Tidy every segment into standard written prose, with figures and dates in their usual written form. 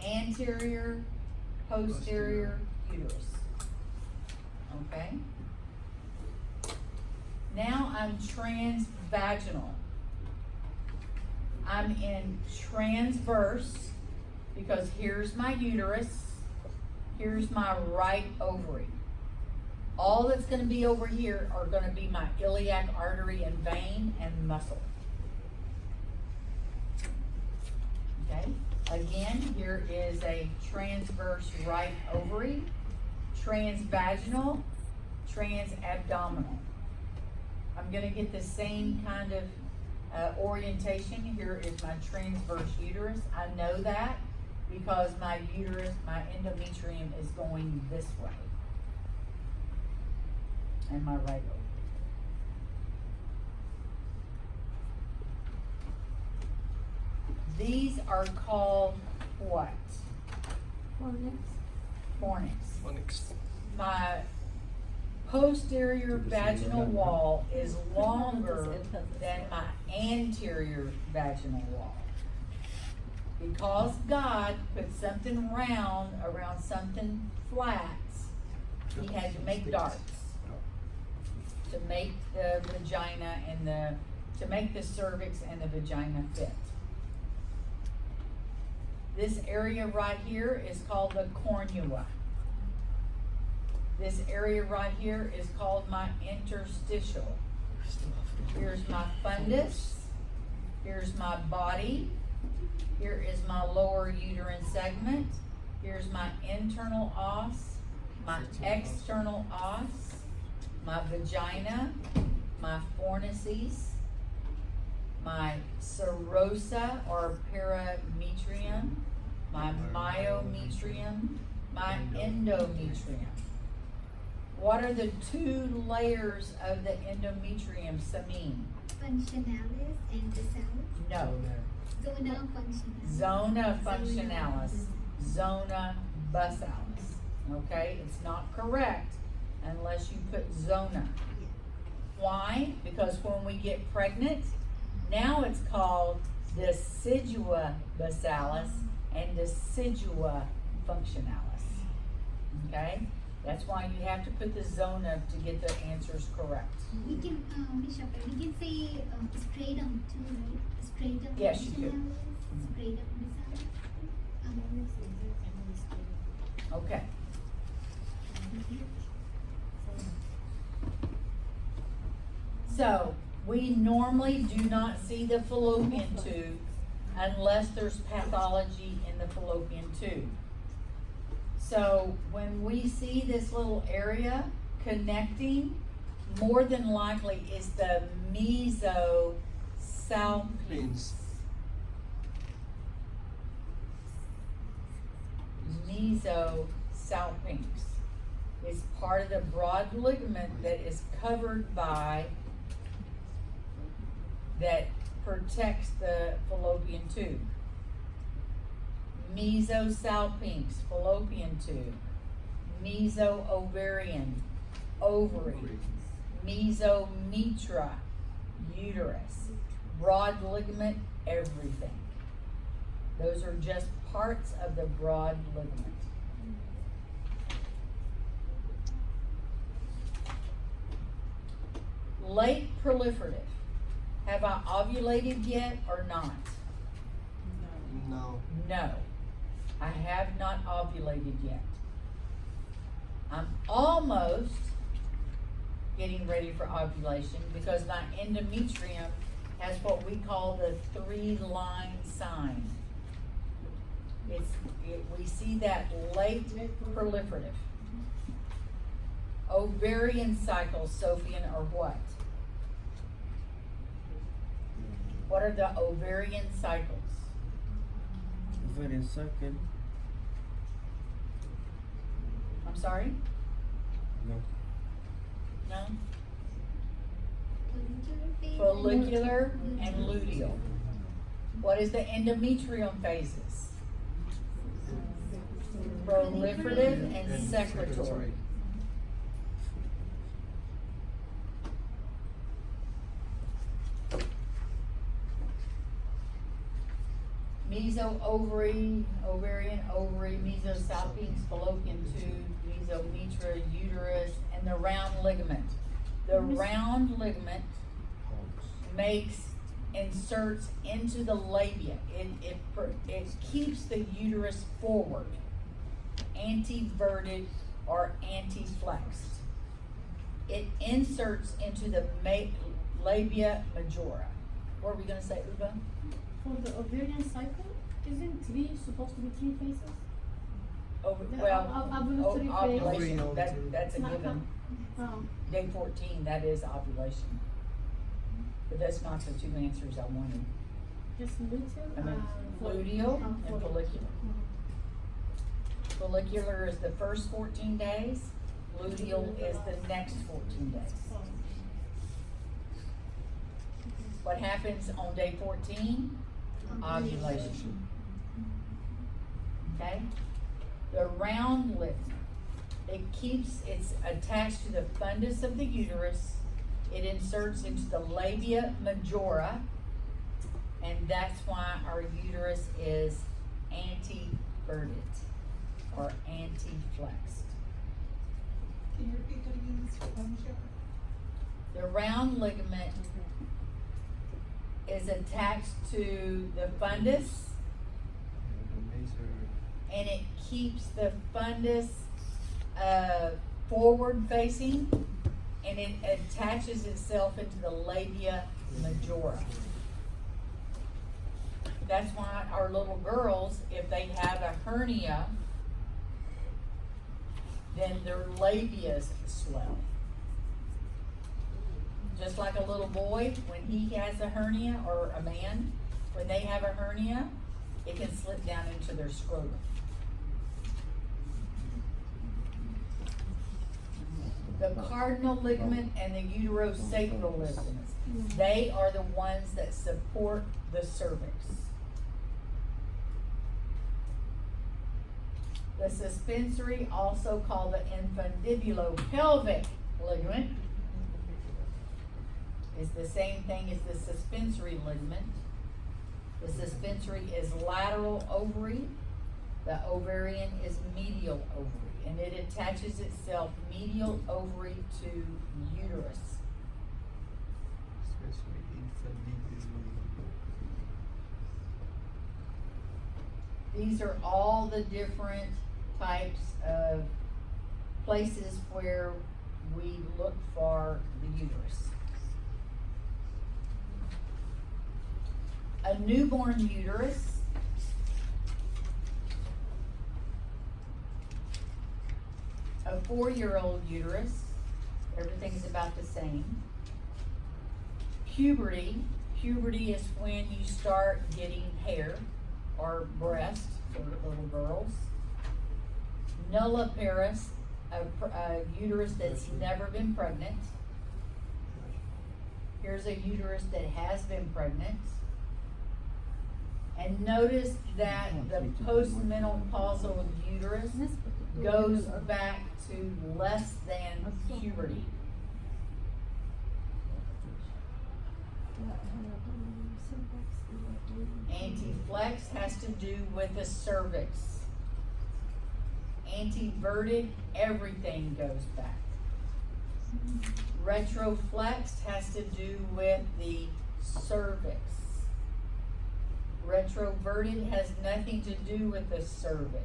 anterior posterior uterus. Okay? Now I'm transvaginal. I'm in transverse because here's my uterus, here's my right ovary. All that's going to be over here are going to be my iliac artery and vein and muscle. Okay? Again, here is a transverse right ovary, transvaginal, transabdominal. I'm going to get the same kind of orientation. Here is my transverse uterus. I know that because my uterus, my endometrium is going this way. And my right ovary. These are called what? Fornix. My posterior vaginal wall is longer than my anterior vaginal wall. Because God put something round around something flat, He had to make darts to make the vagina and to make the cervix and the vagina fit. This area right here is called the cornua. This area right here is called my interstitial. Here's my fundus. Here's my body. Here is my lower uterine segment. Here's my internal os, my external os, my vagina, my fornices, my serosa or parametrium, my myometrium, my endometrium. What are the two layers of the endometrium, Samin? Functionalis and basalis. No. Zona functionalis. Zona functionalis. Zona basalis. Okay, it's not correct unless you put zona. Why? Because when we get pregnant, now it's called decidua basalis and decidua functionalis. Okay? That's why you have to put the zona to get the answers correct. We can, Bishop, we can say straight on too, right? Straight up. Yes, you could. Straight up basalis. Okay. So, we normally do not see the fallopian tube unless there's pathology in the fallopian tube. So, when we see this little area connecting, more than likely is the mesosalpinx. Mesosalpinx is part of the broad ligament that is covered by, that protects the fallopian tube. Mesosalpinx, fallopian tube. Meso-ovarian, ovary. Mesometra, uterus. Broad ligament, everything. Those are just parts of the broad ligament. Late proliferative. Have I ovulated yet or not? No. No. I have not ovulated yet. I'm almost getting ready for ovulation because my endometrium has what we call the 3-line sign. We see that late proliferative. Ovarian cycles, Sophian, are what? What are the ovarian cycles? Ovarian cycle. I'm sorry? No. No? Follicular phase. Follicular and luteal. What is the endometrium phases? Proliferative and secretory. meso-ovary, ovarian ovary, mesosalpinx, fallopian tube, mesometra, uterus, and the round ligament. The round ligament inserts into the labia. It keeps the uterus forward, anteverted or anti-flexed. It inserts into the labia majora. What are we gonna say, Uba? For the ovarian cycle, isn't supposed to be 3 phases? Ovulation, that's a Not given. Oh, Day 14, that is ovulation. But that's not the 2 answers I wanted. just luteal. I mean, luteal and follicular. Follicular is the first 14 days, luteal is the next 14 days. What happens on day 14? Ovulation. Okay? The round ligament, it's attached to the fundus of the uterus. It inserts into the labia majora, and that's why our uterus is anteverted or anti-flexed. Can you repeat that again, Ms. Shepherd? The round ligament is attached to the fundus, and it keeps the fundus forward facing, and it attaches itself into the labia majora. That's why our little girls, if they have a hernia, then their labias swell. Just like a little boy, when he has a hernia, or a man, when they have a hernia, it can slip down into their scrotum. The cardinal ligament and the uterosacral ligaments, they are the ones that support the cervix. The suspensory, also called the infundibulopelvic ligament, is the same thing as the suspensory ligament. The suspensory is lateral ovary, the ovarian is medial ovary, and it attaches itself medial ovary to uterus. These are all the different types of places where we look for the uterus. A newborn uterus a 4-year-old uterus, everything's about the same. Puberty is when you start getting hair or breast for little girls. Nulliparous, a uterus that's never been pregnant. Here's a uterus that has been pregnant. And notice that the postmenopausal uterus goes back to less than puberty. Anti-flex has to do with the cervix. Anteverted, everything goes back. Retroflex has to do with the cervix. Retroverted has nothing to do with the cervix.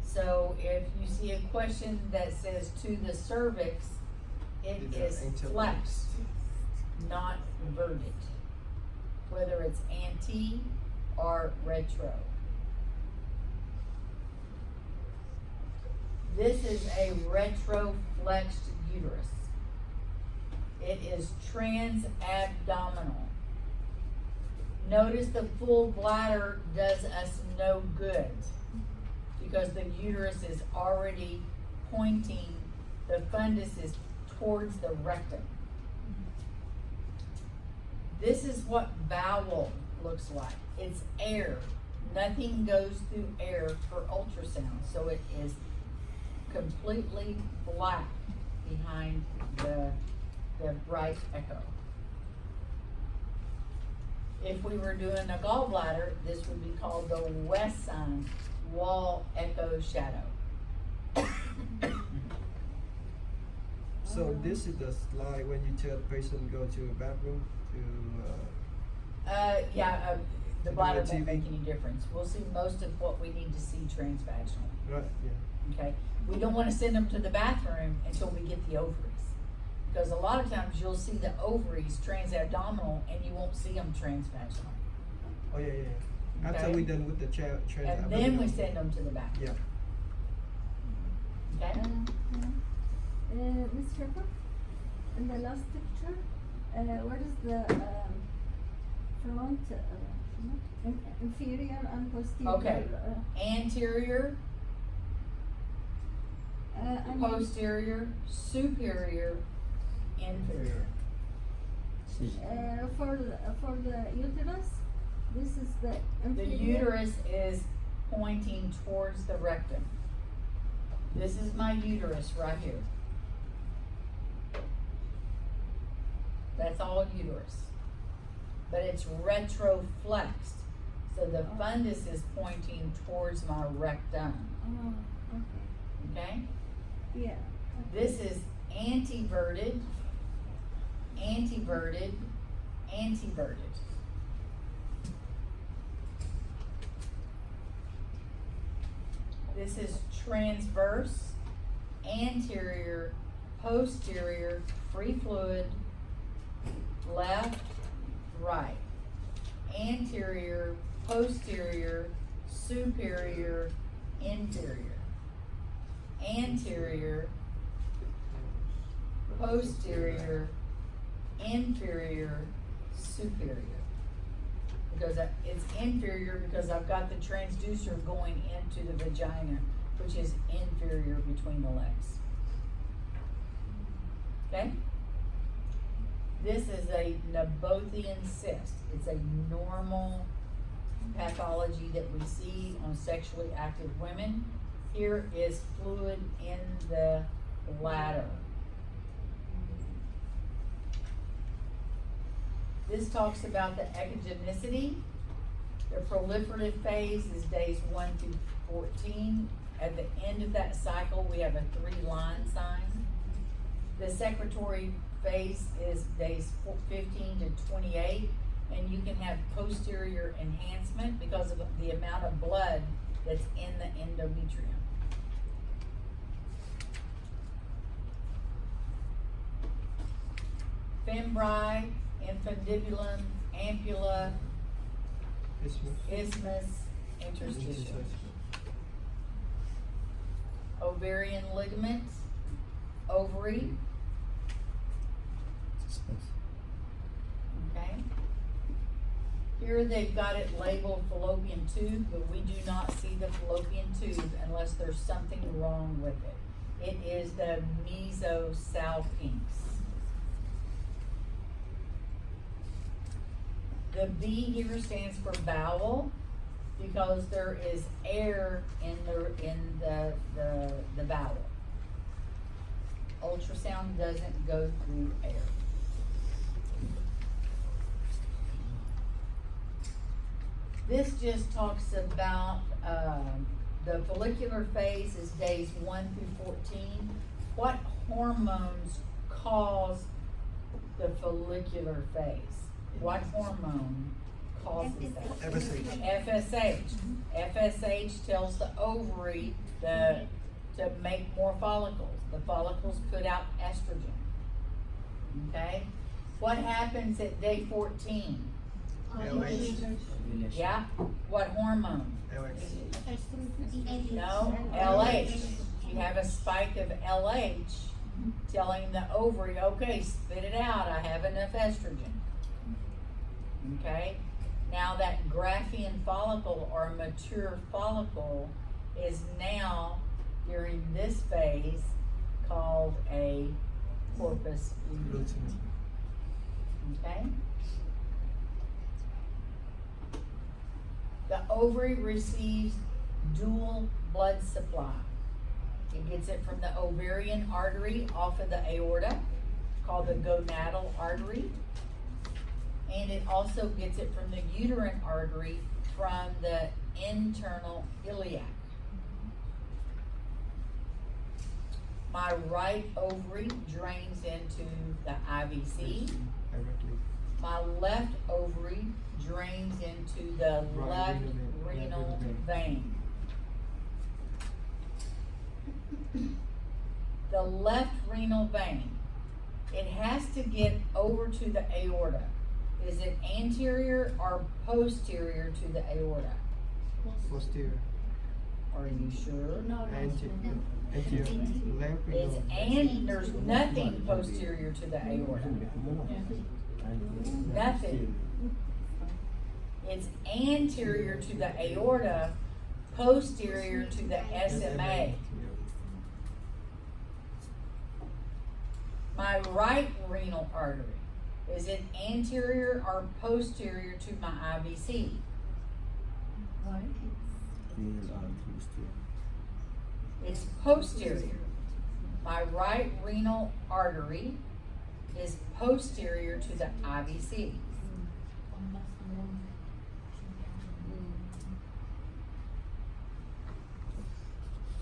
So if you see a question that says to the cervix, it is flexed, not verted, whether it's anti or retro. This is a retroflexed uterus. It is transabdominal. Notice the full bladder does us no good because the uterus is already pointing, the fundus is towards the rectum. This is what bowel looks like. It's air. Nothing goes through air for ultrasound, so it is completely black behind the bright echo. If we were doing a gallbladder, this would be called the west sign, wall echo shadow. So this is the slide when you tell the patient go to a bathroom to, The To bladder do a won't make TV. any difference. We'll see most of what we need to see transvaginal, right, yeah. okay? We don't wanna send them to the bathroom until we get the ovaries. Because a lot of times you'll see the ovaries transabdominal and you won't see them transvaginal. Oh, yeah, yeah, yeah. After Okay. we done with the And then we send them to the bathroom, Yeah. okay? Ms. Shepherd, in the last picture, where is the front, inferior and posterior? Okay. Anterior, I mean, posterior, superior, inferior. for the uterus, this is the The inferior. uterus is pointing towards the rectum. This is my uterus right here. That's all uterus. But it's retroflexed, so the fundus is pointing towards my rectum, Oh, okay, okay? yeah. This is anteverted, anteverted, anteverted. This is transverse, anterior, posterior, free fluid, left, right. Anterior, posterior, superior, inferior. Anterior, posterior, inferior, superior. Because it's inferior because I've got the transducer going into the vagina, which is inferior between the legs. Okay? This is a Nabothian cyst. It's a normal pathology that we see on sexually active women. Here is fluid in the bladder. This talks about the echogenicity. The proliferative phase is days 1 through 14. At the end of that cycle, we have a 3-line sign. The secretory phase is days 15 to 28, and you can have posterior enhancement because of the amount of blood that's in the endometrium. Fembri, infundibulum, ampulla, isthmus, interstitial. Ovarian ligaments, ovary. Okay. Here they've got it labeled fallopian tube, but we do not see the fallopian tube unless there's something wrong with it. It is the mesosalpinx. The B here stands for bowel because there is air in the bowel. Ultrasound doesn't go through air. This just talks about the follicular phase is days 1 through 14. What hormones cause the follicular phase? What hormone causes that? FSH. FSH. FSH tells the ovary to make more follicles. The follicles put out estrogen. Okay? What happens at day 14? LH. Yeah? What hormone? LX. No, LH. You have a spike of LH telling the ovary, okay, spit it out, I have enough estrogen. Okay? Now that Graafian follicle or mature follicle is now, during this phase, called a corpus luteum. Okay? The ovary receives dual blood supply. It gets it from the ovarian artery off of the aorta, called the gonadal artery. and it also gets it from the uterine artery from the internal iliac. My right ovary drains into the IVC. Directly. My left ovary drains into the Right left renal renal vein. vein. The left renal vein, it has to get over to the aorta. Is it anterior or posterior to the aorta? Posterior. Are you sure? No, no. Anterior. Anterior. Left It's renal. there's nothing posterior to the aorta. Nothing. It's anterior to the aorta, posterior to the SMA. My right renal artery, is it anterior or posterior to my IVC? It's posterior. My right renal artery is posterior to the IVC.